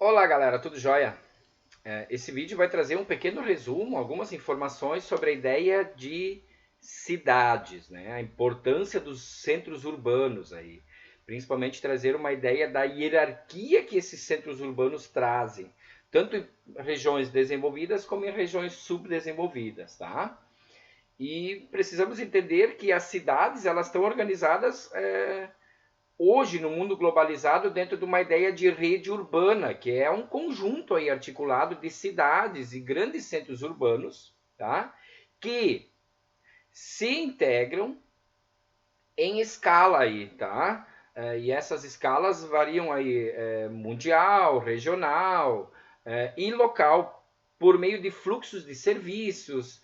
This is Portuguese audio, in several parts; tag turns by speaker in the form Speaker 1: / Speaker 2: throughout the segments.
Speaker 1: Olá galera, tudo jóia? Esse vídeo vai trazer um pequeno resumo, algumas informações sobre a ideia de cidades, né? A importância dos centros urbanos aí. Principalmente trazer uma ideia da hierarquia que esses centros urbanos trazem, tanto em regiões desenvolvidas como em regiões subdesenvolvidas, tá? E precisamos entender que as cidades elas estão organizadas hoje no mundo globalizado dentro de uma ideia de rede urbana, que é um conjunto aí articulado de cidades e grandes centros urbanos, tá? Que se integram em escala aí, tá? E essas escalas variam aí mundial, regional e local por meio de fluxos de serviços,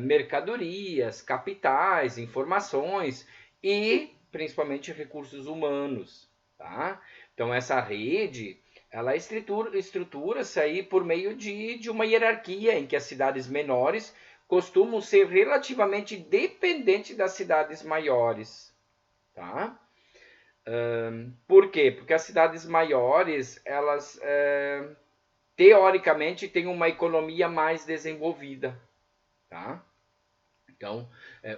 Speaker 1: mercadorias, capitais, informações e principalmente recursos humanos, tá? Então essa rede ela estrutura-se aí por meio de uma hierarquia em que as cidades menores costumam ser relativamente dependentes das cidades maiores, tá? Por quê? Porque as cidades maiores, elas teoricamente têm uma economia mais desenvolvida, tá? Então,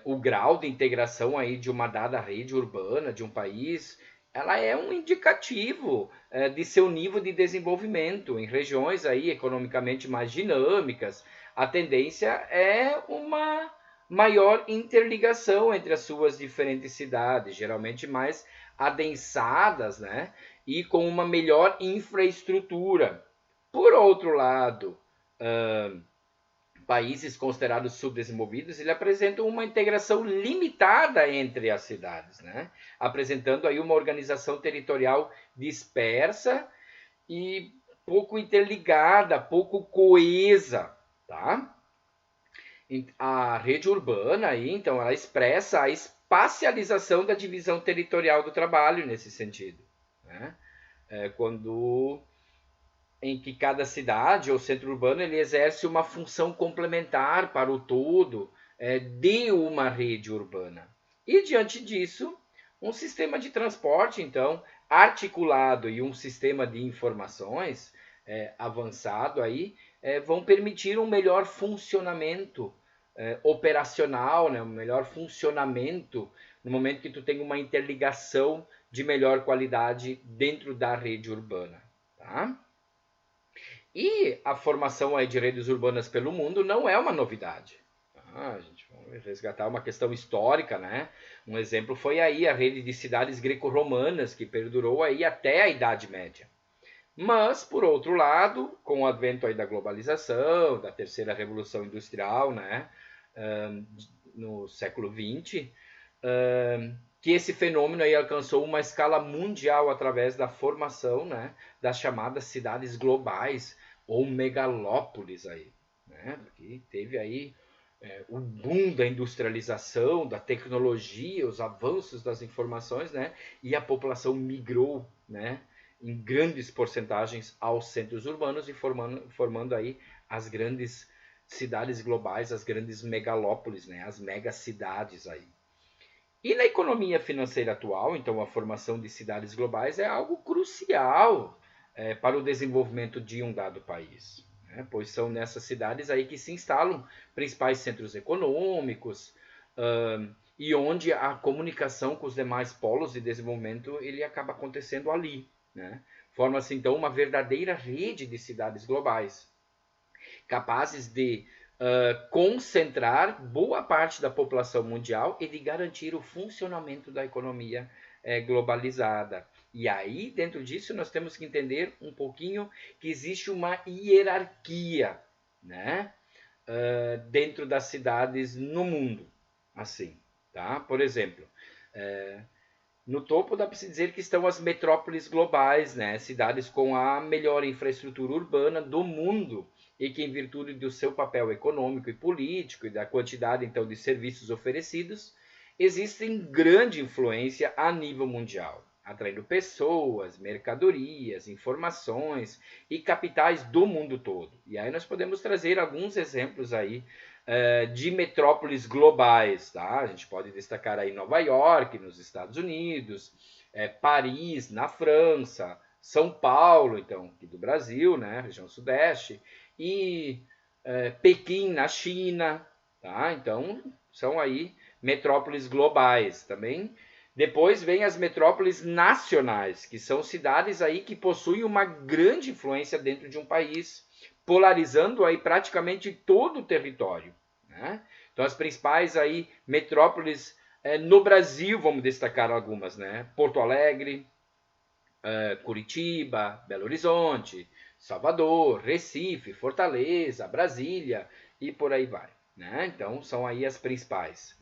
Speaker 1: o grau de integração aí de uma dada rede urbana de um país, ela é um indicativo de seu nível de desenvolvimento. Em regiões aí economicamente mais dinâmicas, a tendência é uma maior interligação entre as suas diferentes cidades, geralmente mais adensadas, né? E com uma melhor infraestrutura. Por outro lado, países considerados subdesenvolvidos, ele apresentam uma integração limitada entre as cidades, né? Apresentando aí uma organização territorial dispersa e pouco interligada, pouco coesa, tá? A rede urbana aí, então, ela expressa a espacialização da divisão territorial do trabalho nesse sentido, né? Quando em que cada cidade ou centro urbano ele exerce uma função complementar para o todo de uma rede urbana. E diante disso, um sistema de transporte, então, articulado e um sistema de informações avançado aí, vão permitir um melhor funcionamento operacional, né, um melhor funcionamento no momento que tu tem uma interligação de melhor qualidade dentro da rede urbana, tá? E a formação aí de redes urbanas pelo mundo não é uma novidade. A gente vai resgatar uma questão histórica, né? Um exemplo foi aí a rede de cidades greco-romanas, que perdurou aí até a Idade Média. Mas, por outro lado, com o advento aí da globalização, da terceira revolução industrial, né? No século XX, que esse fenômeno aí alcançou uma escala mundial através da formação, né, das chamadas cidades globais ou megalópolis aí, né, porque teve aí o boom da industrialização, da tecnologia, os avanços das informações, né, e a população migrou, né, em grandes porcentagens aos centros urbanos e formando aí as grandes cidades globais, as grandes megalópolis, né, as megacidades aí. E na economia financeira atual, então, a formação de cidades globais é algo crucial para o desenvolvimento de um dado país, né? Pois são nessas cidades aí que se instalam principais centros econômicos e onde a comunicação com os demais polos de desenvolvimento ele acaba acontecendo ali, né? Forma-se então uma verdadeira rede de cidades globais, capazes de concentrar boa parte da população mundial e de garantir o funcionamento da economia globalizada. E aí, dentro disso, nós temos que entender um pouquinho que existe uma hierarquia, né? Dentro das cidades no mundo. Assim, tá? Por exemplo, no topo dá para se dizer que estão as metrópoles globais, né? Cidades com a melhor infraestrutura urbana do mundo e que, em virtude do seu papel econômico e político e da quantidade então de serviços oferecidos, existem grande influência a nível mundial, atraindo pessoas, mercadorias, informações e capitais do mundo todo. E aí nós podemos trazer alguns exemplos aí de metrópoles globais, tá? A gente pode destacar aí Nova York, nos Estados Unidos, Paris, na França, São Paulo, então, aqui do Brasil, né, região sudeste, e Pequim, na China, tá? Então, são aí metrópoles globais também. Depois vem as metrópoles nacionais, que são cidades aí que possuem uma grande influência dentro de um país, polarizando aí praticamente todo o território, né? Então, as principais aí metrópoles no Brasil, vamos destacar algumas, né? Porto Alegre, Curitiba, Belo Horizonte, Salvador, Recife, Fortaleza, Brasília e por aí vai, né? Então, são aí as principais.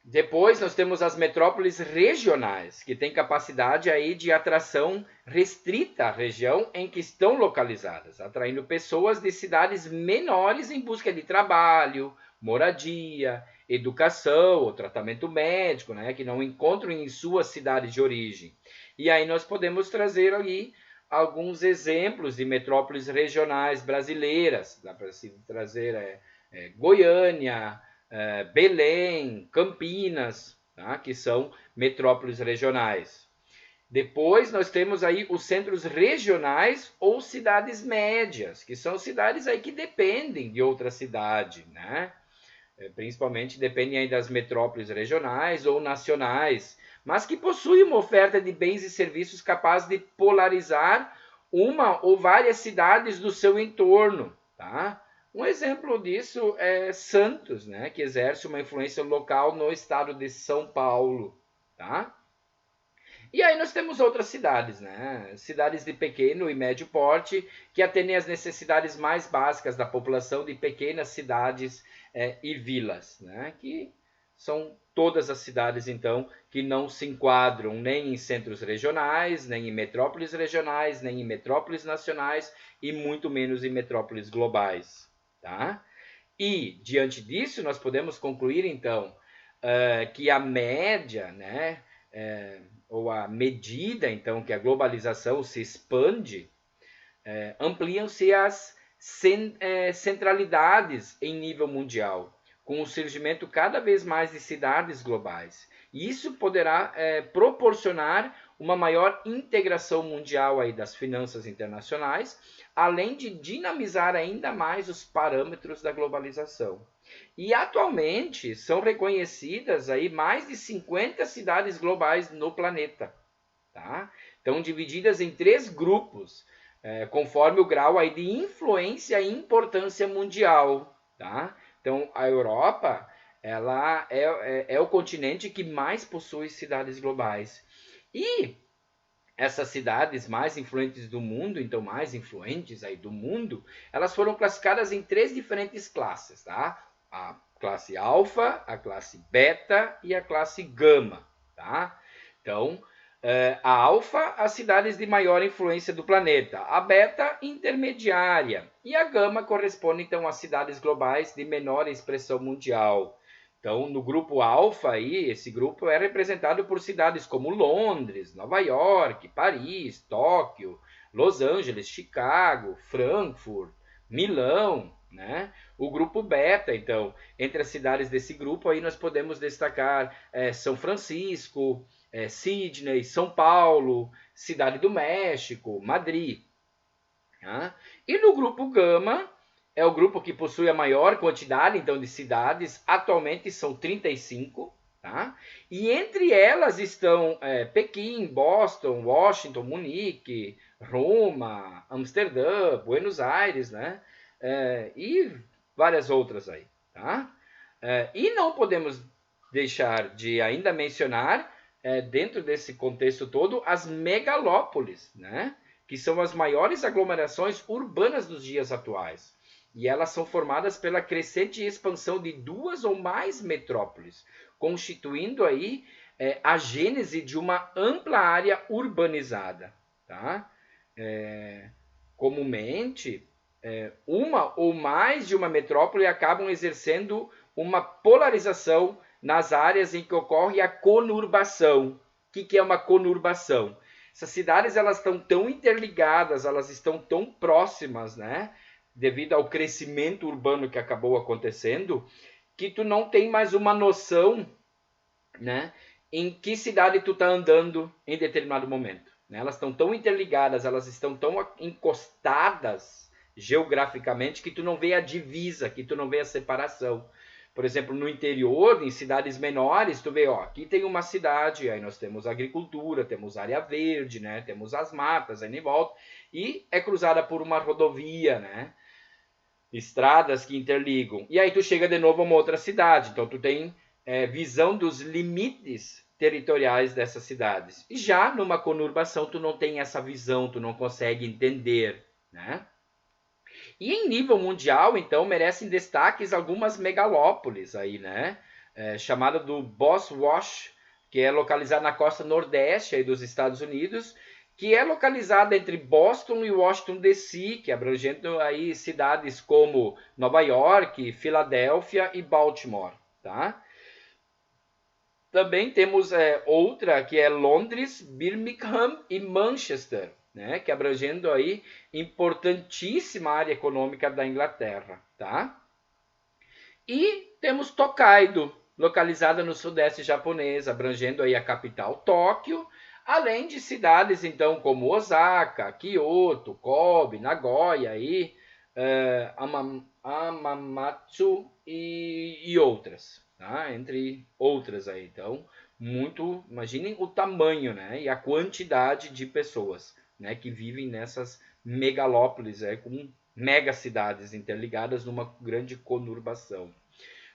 Speaker 1: Depois nós temos as metrópoles regionais, que têm capacidade aí de atração restrita à região em que estão localizadas, atraindo pessoas de cidades menores em busca de trabalho, moradia, educação ou tratamento médico, né, que não encontram em suas cidades de origem. E aí nós podemos trazer ali alguns exemplos de metrópoles regionais brasileiras. Dá para se trazer Goiânia, Belém, Campinas, tá? Que são metrópoles regionais. Depois nós temos aí os centros regionais ou cidades médias, que são cidades aí que dependem de outra cidade, né? Principalmente dependem aí das metrópoles regionais ou nacionais, mas que possuem uma oferta de bens e serviços capaz de polarizar uma ou várias cidades do seu entorno, tá? Um exemplo disso é Santos, né, que exerce uma influência local no estado de São Paulo, tá? E aí nós temos outras cidades, né? Cidades de pequeno e médio porte que atendem às necessidades mais básicas da população de pequenas cidades e vilas, né? Que são todas as cidades, então, que não se enquadram nem em centros regionais, nem em metrópoles regionais, nem em metrópoles nacionais e muito menos em metrópoles globais, tá? E, diante disso, nós podemos concluir, então, que a média, né, ou a medida, então, que a globalização se expande, ampliam-se as centralidades em nível mundial, com o surgimento cada vez mais de cidades globais. E isso poderá proporcionar uma maior integração mundial aí das finanças internacionais, além de dinamizar ainda mais os parâmetros da globalização. E atualmente são reconhecidas aí mais de 50 cidades globais no planeta, tá? Estão divididas em 3 grupos, conforme o grau aí de influência e importância mundial, tá? Então, a Europa, ela é o continente que mais possui cidades globais. E essas cidades mais influentes do mundo, então mais influentes aí do mundo, elas foram classificadas em 3 diferentes classes, tá? A classe alfa, a classe beta e a classe gama, tá? Então, a alfa, as cidades de maior influência do planeta, a beta, intermediária, e a gama corresponde então às cidades globais de menor expressão mundial. Então, no grupo alfa aí, esse grupo é representado por cidades como Londres, Nova York, Paris, Tóquio, Los Angeles, Chicago, Frankfurt, Milão, né? O grupo beta, então, entre as cidades desse grupo aí nós podemos destacar São Francisco, Sydney, São Paulo, Cidade do México, Madrid. Tá? E no grupo gama, é o grupo que possui a maior quantidade então de cidades, atualmente são 35, tá? E entre elas estão Pequim, Boston, Washington, Munique, Roma, Amsterdã, Buenos Aires, né? E várias outras aí, tá? E não podemos deixar de ainda mencionar, dentro desse contexto todo, as megalópolis, né? Que são as maiores aglomerações urbanas dos dias atuais. E elas são formadas pela crescente expansão de 2 ou mais metrópoles, constituindo aí a gênese de uma ampla área urbanizada. Tá? Comumente, uma ou mais de uma metrópole acabam exercendo uma polarização nas áreas em que ocorre a conurbação. O que é uma conurbação? Essas cidades elas estão tão interligadas, elas estão tão próximas, né? Devido ao crescimento urbano que acabou acontecendo, que tu não tem mais uma noção, né? em que cidade tu está andando em determinado momento. Né? Elas estão tão interligadas, elas estão tão encostadas geograficamente que tu não vê a divisa, que tu não vê a separação. Por exemplo, no interior, em cidades menores, tu vê, ó, aqui tem uma cidade, aí nós temos agricultura, temos área verde, né? Temos as matas aí em volta, e é cruzada por uma rodovia, né? Estradas que interligam. E aí tu chega de novo a uma outra cidade, então tu tem visão dos limites territoriais dessas cidades. E já numa conurbação tu não tem essa visão, tu não consegue entender, né? E em nível mundial, então, merecem destaques algumas megalópolis aí, né? Chamada do Boswash, que é localizada na costa nordeste aí dos Estados Unidos, que é localizada entre Boston e Washington DC, que abrangendo aí cidades como Nova York, Filadélfia e Baltimore, tá? Também temos outra que é Londres, Birmingham e Manchester, né, que abrangendo aí importantíssima área econômica da Inglaterra, tá? E temos Tokaido, localizada no sudeste japonês, abrangendo aí a capital Tóquio, além de cidades então como Osaka, Kyoto, Kobe, Nagoya e Amamatsu e outras, tá? Entre outras aí. Então, muito, imaginem o tamanho, né, e a quantidade de pessoas, né, que vivem nessas megalópolis, com megacidades interligadas numa grande conurbação.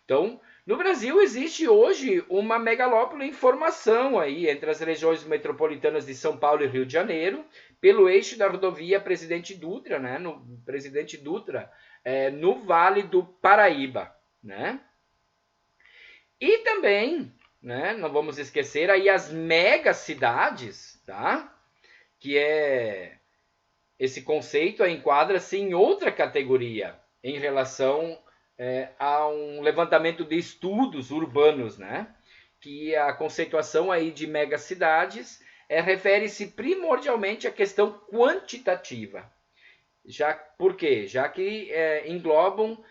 Speaker 1: Então, no Brasil existe hoje uma megalópole em formação aí entre as regiões metropolitanas de São Paulo e Rio de Janeiro, pelo eixo da rodovia Presidente Dutra, né, no Vale do Paraíba, né? E também, né, não vamos esquecer aí as megacidades, tá? Que esse conceito enquadra-se em outra categoria em relação a um levantamento de estudos urbanos, né? Que a conceituação aí de megacidades refere-se primordialmente à questão quantitativa. Por quê? Já que englobam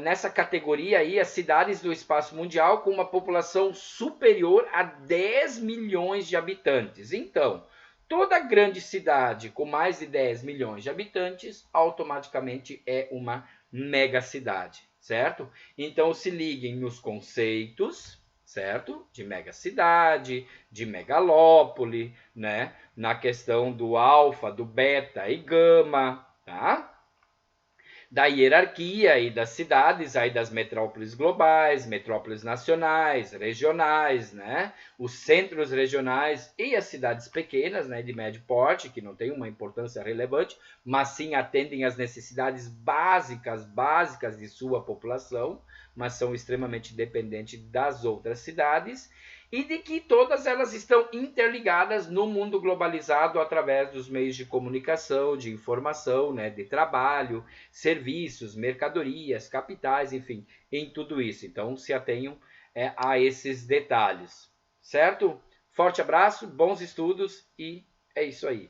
Speaker 1: nessa categoria aí as cidades do espaço mundial com uma população superior a 10 milhões de habitantes. Então, toda grande cidade com mais de 10 milhões de habitantes automaticamente é uma megacidade, certo? Então se liguem nos conceitos, certo? De megacidade, de megalópole, né? Na questão do alfa, do beta e gama, tá? Da hierarquia e das cidades, aí das metrópoles globais, metrópoles nacionais, regionais, né? Os centros regionais e as cidades pequenas, né, de médio porte, que não têm uma importância relevante, mas sim atendem às necessidades básicas de sua população, mas são extremamente dependentes das outras cidades, e de que todas elas estão interligadas no mundo globalizado através dos meios de comunicação, de informação, né, de trabalho, serviços, mercadorias, capitais, enfim, em tudo isso. Então, se atenham a esses detalhes, certo? Forte abraço, bons estudos e é isso aí.